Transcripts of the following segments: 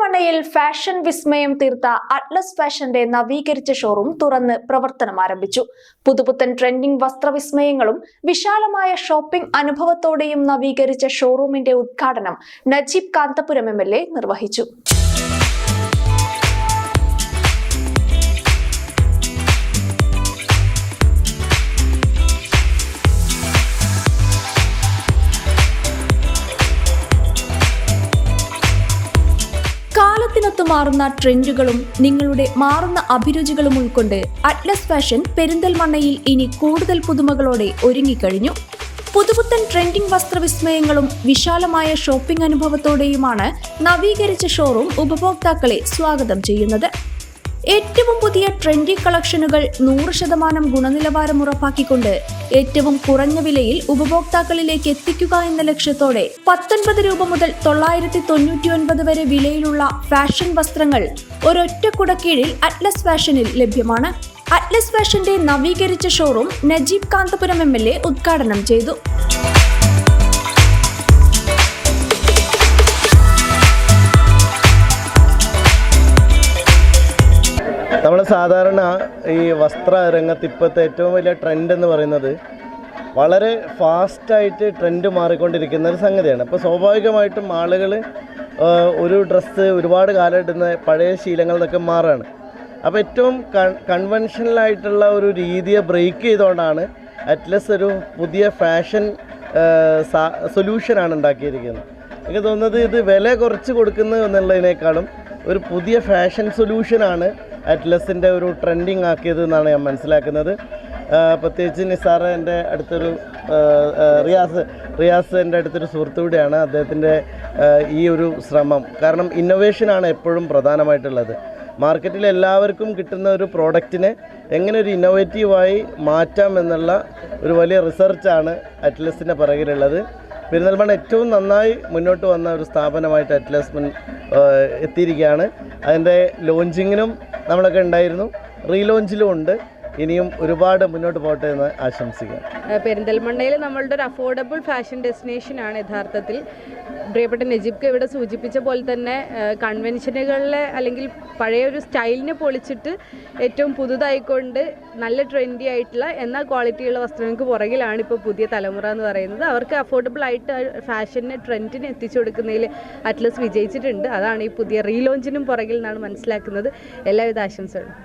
പെരിന്തൽമണ്ണയിൽ ഫാഷൻ വിസ്മയം തീർത്ത അറ്റ്ലസ് ഫാഷന്റെ നവീകരിച്ച ഷോറൂം തുറന്ന് പ്രവർത്തനം ആരംഭിച്ചു. പുതുപുത്തൻ ട്രെൻഡിംഗ് വസ്ത്രവിസ്മയങ്ങളും വിശാലമായ ഷോപ്പിംഗ് അനുഭവത്തോടെയും നവീകരിച്ച ഷോറൂമിന്റെ ഉദ്ഘാടനം നജീബ് കാന്തപുരം MLA നിർവഹിച്ചു. കാലത്തിനൊത്തു മാറുന്ന ട്രെൻഡുകളും നിങ്ങളുടെ മാറുന്ന അഭിരുചികളും ഉൾക്കൊണ്ട് അറ്റ്ലസ് ഫാഷൻ പെരിന്തൽമണ്ണയിൽ ഇനി കൂടുതൽ പുതുമകളോടെ ഒരുങ്ങിക്കഴിഞ്ഞു. പുതുപുത്തൻ ട്രെൻഡിംഗ് വസ്ത്രവിസ്മയങ്ങളും വിശാലമായ ഷോപ്പിംഗ് അനുഭവത്തോടെയുമാണ് നവീകരിച്ച ഷോറൂം ഉപഭോക്താക്കളെ സ്വാഗതം ചെയ്യുന്നത്. ഏറ്റവും പുതിയ ട്രെൻഡി കളക്ഷനുകൾ 100% ഗുണനിലവാരം ഉറപ്പാക്കിക്കൊണ്ട് ഏറ്റവും കുറഞ്ഞ വിലയിൽ ഉപഭോക്താക്കളിലേക്ക് എത്തിക്കുക എന്ന ലക്ഷ്യത്തോടെ 19 രൂപ മുതൽ 999 വരെ വിലയിലുള്ള ഫാഷൻ വസ്ത്രങ്ങൾ ഒരൊറ്റ കുടക്കീഴിൽ അറ്റ്ലസ് ഫാഷനിൽ ലഭ്യമാണ്. അറ്റ്ലസ് ഫാഷന്റെ നവീകരിച്ച ഷോറൂം നജീബ് കാന്തപുരം MLA ഉദ്ഘാടനം ചെയ്തു. നമ്മൾ സാധാരണ ഈ വസ്ത്ര രംഗത്ത് ഇപ്പോഴത്തെ ഏറ്റവും വലിയ ട്രെൻഡ് എന്ന് പറയുന്നത് വളരെ ഫാസ്റ്റായിട്ട് ട്രെൻഡ് മാറിക്കൊണ്ടിരിക്കുന്ന ഒരു സംഗതിയാണ്. അപ്പോൾ സ്വാഭാവികമായിട്ടും ആളുകൾ ഒരു ഡ്രസ്സ് ഒരുപാട് കാലം ഇടുന്ന പഴയ ശീലങ്ങളിൽ നിന്നൊക്കെ മാറുകയാണ്. അപ്പോൾ ഏറ്റവും കൺവെൻഷനലായിട്ടുള്ള ഒരു രീതിയെ ബ്രേക്ക് ചെയ്തുകൊണ്ടാണ് അറ്റ്ലസ് ഒരു പുതിയ ഫാഷൻ സൊല്യൂഷനാണ് ഉണ്ടാക്കിയിരിക്കുന്നത്. എനിക്ക് തോന്നുന്നത് ഇത് വില കുറച്ച് കൊടുക്കുന്നത് എന്നുള്ളതിനേക്കാളും ഒരു പുതിയ ഫാഷൻ സൊല്യൂഷനാണ് അറ്റ്ലസിൻ്റെ ഒരു ട്രെൻഡിങ് ആക്കിയത് എന്നാണ് ഞാൻ മനസ്സിലാക്കുന്നത്. പ്രത്യേകിച്ച് നിസാർ എൻ്റെ അടുത്തൊരു റിയാസ് എൻ്റെ അടുത്തൊരു സുഹൃത്തു കൂടിയാണ്. അദ്ദേഹത്തിൻ്റെ ഈ ഒരു ശ്രമം, കാരണം ഇന്നൊവേഷനാണ് എപ്പോഴും പ്രധാനമായിട്ടുള്ളത്. മാർക്കറ്റിൽ എല്ലാവർക്കും കിട്ടുന്ന ഒരു പ്രോഡക്റ്റിനെ എങ്ങനെ ഒരു ഇന്നോവേറ്റീവായി മാറ്റാം എന്നുള്ള ഒരു വലിയ റിസർച്ചാണ് അറ്റ്ലസിൻ്റെ പിറകിലുള്ളത്. പെരിന്തൽമണ്ണ ഏറ്റവും നന്നായി മുന്നോട്ട് വന്ന ഒരു സ്ഥാപനമായിട്ട് അറ്റ്ലസ് എത്തിയിരിക്കുകയാണ്. അതിൻ്റെ ലോഞ്ചിങ്ങിനും നമ്മളൊക്കെ ഉണ്ടായിരുന്നു, റീലോഞ്ചിലും ഉണ്ട്. ഇനിയും ഒരുപാട് മുന്നോട്ട് പോകട്ടെ എന്ന് ആശംസിക്കാം. പെരിന്തൽമണ്ണയിൽ നമ്മളുടെ ഒരു അഫോർഡബിൾ ഫാഷൻ ഡെസ്റ്റിനേഷനാണ് യഥാർത്ഥത്തിൽ. പ്രിയപ്പെട്ട നജീബ് ഇവിടെ സൂചിപ്പിച്ച പോലെ തന്നെ കൺവെൻഷനുകളിലെ അല്ലെങ്കിൽ പഴയ ഒരു സ്റ്റൈലിനെ പൊളിച്ചിട്ട് ഏറ്റവും പുതുതായിക്കൊണ്ട് നല്ല ട്രെൻഡി ആയിട്ടുള്ള എന്നാൽ ക്വാളിറ്റിയുള്ള വസ്ത്രങ്ങൾക്ക് പുറകിലാണ് ഇപ്പോൾ പുതിയ തലമുറ എന്ന് പറയുന്നത്. അവർക്ക് അഫോർഡബിൾ ആയിട്ട് ഫാഷനെ ട്രെൻഡിന് എത്തിച്ചു കൊടുക്കുന്നതിൽ അറ്റ്ലസ് വിജയിച്ചിട്ടുണ്ട്. അതാണ് ഈ പുതിയ റീലോഞ്ചിനും പുറകിൽ നിന്നാണ് മനസ്സിലാക്കുന്നത്. എല്ലാവിധ ആശംസകളും.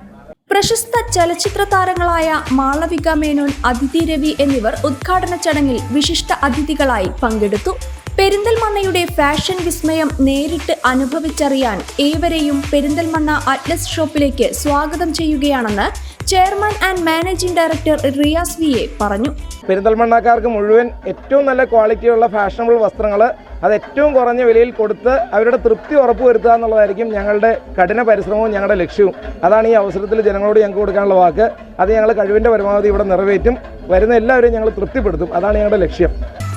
പ്രശസ്ത ചലച്ചിത്ര താരങ്ങളായ മാളവിക മേനോൻ, അതിഥി രവി എന്നിവർ ഉദ്ഘാടന ചടങ്ങിൽ വിശിഷ്ട അതിഥികളായി പങ്കെടുത്തു. പെരിന്തൽമണ്ണയുടെ ഫാഷൻ വിസ്മയം നേരിട്ട് അനുഭവിച്ചറിയാൻ ഏവരെയും പെരിന്തൽമണ്ണ അറ്റ്ലസ് ഷോപ്പിലേക്ക് സ്വാഗതം ചെയ്യുകയാണെന്ന് chairman and managing director Riyas VA പറഞ്ഞു. പെരിന്തൽമണ്ണക്കാർക്ക് മുഴുവൻ ഏറ്റവും നല്ല ക്വാളിറ്റിയുള്ള ഫാഷനബിൾ വസ്ത്രങ്ങൾ അത് ഏറ്റവും കുറഞ്ഞ വിലയിൽ കൊടുത്ത് അവരുടെ തൃപ്തി ഉറപ്പുവരുത്തുക എന്നുള്ളതായിരിക്കും ഞങ്ങളുടെ കഠിന പരിശ്രമവും ഞങ്ങളുടെ ലക്ഷ്യവും. അതാണ് ഈ അവസരത്തിൽ ജനങ്ങളോട് ഞങ്ങൾക്ക് കൊടുക്കാനുള്ള വാക്ക്. അത് ഞങ്ങൾ കഴിവിൻ്റെ പരമാവധി ഇവിടെ നിറവേറ്റും. വരുന്ന എല്ലാവരെയും ഞങ്ങൾ തൃപ്തിപ്പെടുത്തും. അതാണ് ഞങ്ങളുടെ ലക്ഷ്യം.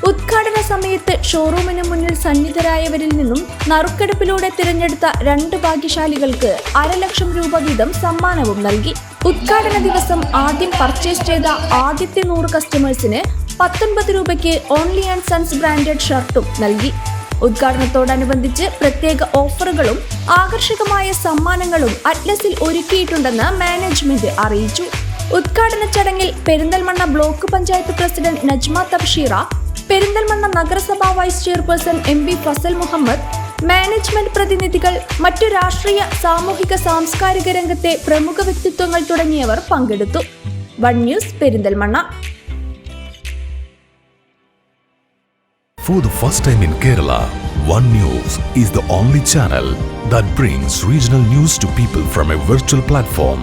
ഉദ്ഘാടന സമയത്ത് ഷോറൂമിന് മുന്നിൽ സന്നിധരായവരിൽ നിന്നും നറുക്കെടുപ്പിലൂടെ തിരഞ്ഞെടുത്ത 2 ഭാഗ്യശാലികൾക്ക് 1,00,000 രൂപ വീതം സമ്മാനവും നൽകി. ഉദ്ഘാടന ദിവസം ആദ്യം പർച്ചേസ് ചെയ്ത ആദ്യത്തെ 100 കസ്റ്റമേഴ്സിന് 19 രൂപയ്ക്ക് ഓൺലി ആൻഡ് സൺസ് ബ്രാൻഡഡ് ഷർട്ടും നൽകി. ഉദ്ഘാടനത്തോടനുബന്ധിച്ച് പ്രത്യേക ഓഫറുകളും ആകർഷകമായ സമ്മാനങ്ങളും അറ്റ്ലസിൽ ഒരുക്കിയിട്ടുണ്ടെന്ന് മാനേജ്മെന്റ് അറിയിച്ചു. ഉദ്ഘാടന ചടങ്ങിൽ പെരിന്തൽമണ്ണ ബ്ലോക്ക് പഞ്ചായത്ത് പ്രസിഡന്റ് നജ്മ തബ്ഷീറ, പെരിന്തൽമണ്ണ നഗരസഭാ vice chairperson MB Fasal Muhammad, management പ്രതിനിധികൾ, മറ്റു രാഷ്ട്രീയ, സാമൂഹിക, സാംസ്കാരിക രംഗത്തെ പ്രമുഖ വ്യക്തിത്വങ്ങൾ തുടങ്ങിയവർ പങ്കെടുത്തു. One news Perinthalmanna. For the first time in Kerala, One News is the only channel that brings regional news to people from a virtual platform.